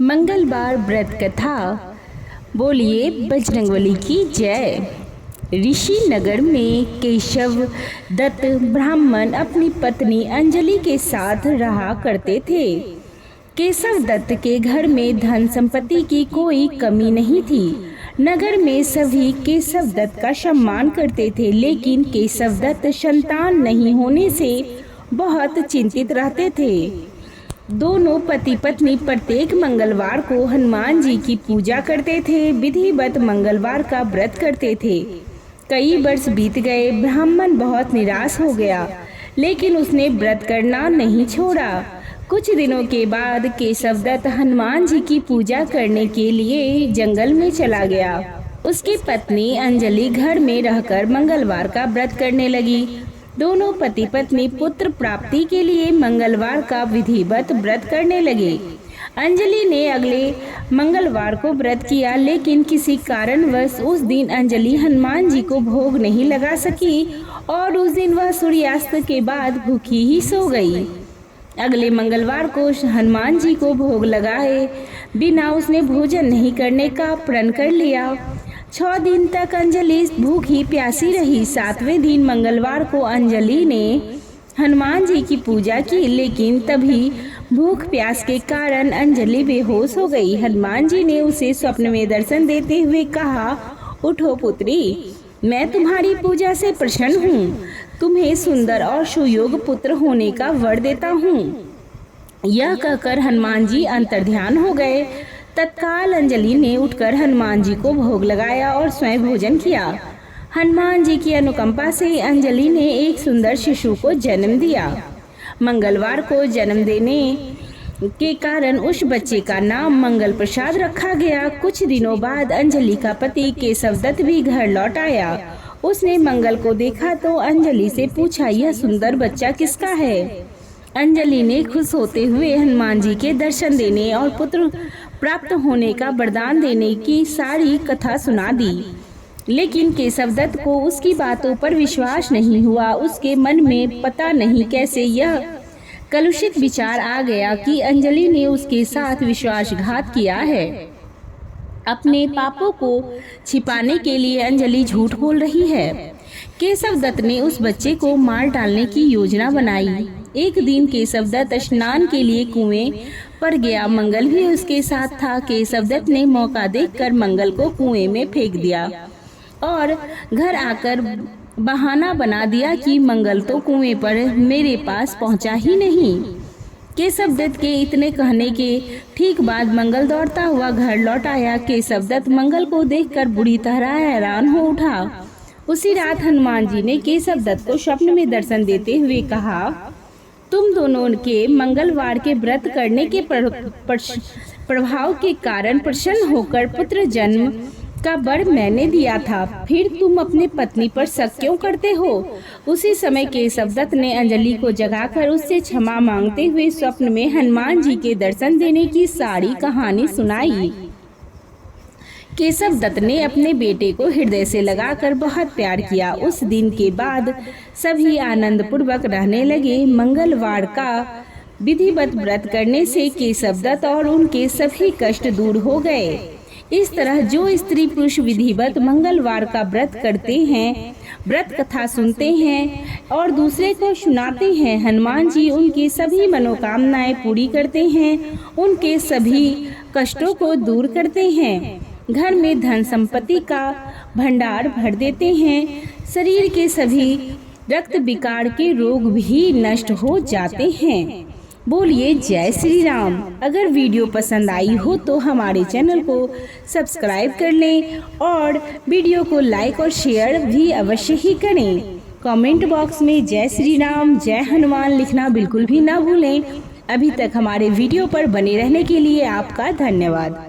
मंगलवार व्रत कथा। बोलिए बजरंगबली की जय। ऋषि नगर में केशव दत्त ब्राह्मण अपनी पत्नी अंजलि के साथ रहा करते थे। केशव दत्त के घर में धन संपत्ति की कोई कमी नहीं थी। नगर में सभी केशव दत्त का सम्मान करते थे, लेकिन केशव दत्त संतान नहीं होने से बहुत चिंतित रहते थे। दोनों पति पत्नी प्रत्येक मंगलवार को हनुमान जी की पूजा करते थे, विधिवत मंगलवार का व्रत करते थे। कई वर्ष बीत गए, ब्राह्मण बहुत निराश हो गया, लेकिन उसने व्रत करना नहीं छोड़ा। कुछ दिनों के बाद केशव दत्त हनुमान जी की पूजा करने के लिए जंगल में चला गया। उसकी पत्नी अंजलि घर में रहकर मंगलवार का व्रत करने लगी। दोनों पति पत्नी पुत्र प्राप्ति के लिए मंगलवार का विधिवत व्रत करने लगे। अंजलि ने अगले मंगलवार को व्रत किया, लेकिन किसी कारणवश उस दिन अंजलि हनुमान जी को भोग नहीं लगा सकी और उस दिन वह सूर्यास्त के बाद भूखी ही सो गई। अगले मंगलवार को हनुमान जी को भोग लगाए बिना उसने भोजन नहीं करने का प्रण कर लिया। 6 दिन तक अंजलि भूखी प्यासी रही। 7वें दिन मंगलवार को अंजलि ने हनुमान जी की पूजा की, लेकिन तभी भूख प्यास के कारण अंजलि बेहोश हो गई। हनुमान जी ने उसे स्वप्न में दर्शन देते हुए कहा, उठो पुत्री, मैं तुम्हारी पूजा से प्रसन्न हूँ। तुम्हें सुंदर और सुयोग पुत्र होने का वर देता हूँ। यह कहकर हनुमान जी अंतर्ध्यान हो गए। तत्काल अंजलि ने उठकर हनुमान जी को भोग लगाया और स्वयं भोजन किया। हनुमान जी की अनुकंपा से अंजलि ने एक सुंदर शिशु को जन्म दिया। मंगलवार को जन्म देने के कारण उस बच्चे का नाम मंगल प्रसाद रखा गया। कुछ दिनों बाद अंजलि का पति केशव दत्त भी घर लौट आया। उसने मंगल को देखा तो अंजलि से पूछा, यह सुंदर बच्चा किसका है? अंजलि ने खुश होते हुए हनुमान जी के दर्शन देने और पुत्र प्राप्त होने का वरदान देने की सारी कथा सुना दी, लेकिन केशव दत्त को उसकी बातों पर विश्वास नहीं हुआ। उसके मन में पता नहीं कैसे यह कलुषित विचार आ गया कि अंजलि ने उसके साथ विश्वासघात किया है। अपने पापों को छिपाने के लिए अंजलि झूठ बोल रही है। केशव दत्त ने उस बच्चे को मार डालने की योजना बनाई। एक दिन केशव दत्त स्नान के लिए कुएं पर गया। मंगल भी उसके साथ था। केशव दत्त ने मौका देखकर मंगल को कुएं में फेंक दिया और घर आकर बहाना बना दिया कि मंगल तो कुएं पर मेरे पास पहुंचा ही नहीं। केशव दत्त के इतने कहने के ठीक बाद मंगल दौड़ता हुआ घर लौट आया। केशव दत्त मंगल को देखकर बुरी तरह हैरान हो उठा। उसी रात हनुमान जी ने केशव दत्त को स्वप्न में दर्शन देते हुए कहा, तुम दोनों के मंगलवार के व्रत करने के प्रभाव के कारण प्रसन्न होकर पुत्र जन्म का वर मैंने दिया था, फिर तुम अपने पत्नी पर शक क्यों करते हो? उसी समय केशव दत्त ने अंजलि को जगाकर उससे क्षमा मांगते हुए स्वप्न में हनुमान जी के दर्शन देने की सारी कहानी सुनाई। केशव दत्त ने अपने बेटे को हृदय से लगाकर बहुत प्यार किया। उस दिन के बाद सभी आनंद पूर्वक रहने लगे। मंगलवार का विधिवत व्रत करने से केशव दत्त और उनके सभी कष्ट दूर हो गए। इस तरह जो स्त्री पुरुष विधिवत मंगलवार का व्रत करते हैं, व्रत कथा सुनते हैं और दूसरे को सुनाते हैं, हनुमान जी उनकी सभी मनोकामनाएं पूरी करते हैं, उनके सभी कष्टों को दूर करते हैं, घर में धन संपत्ति का भंडार भर देते हैं, शरीर के सभी रक्त विकार के रोग भी नष्ट हो जाते हैं। बोलिए जय श्री राम। अगर वीडियो पसंद आई हो तो हमारे चैनल को सब्सक्राइब कर लें और वीडियो को लाइक और शेयर भी अवश्य ही करें। कमेंट बॉक्स में जय श्री राम, जय हनुमान लिखना बिल्कुल भी ना भूलें। अभी तक हमारे वीडियो पर बने रहने के लिए आपका धन्यवाद।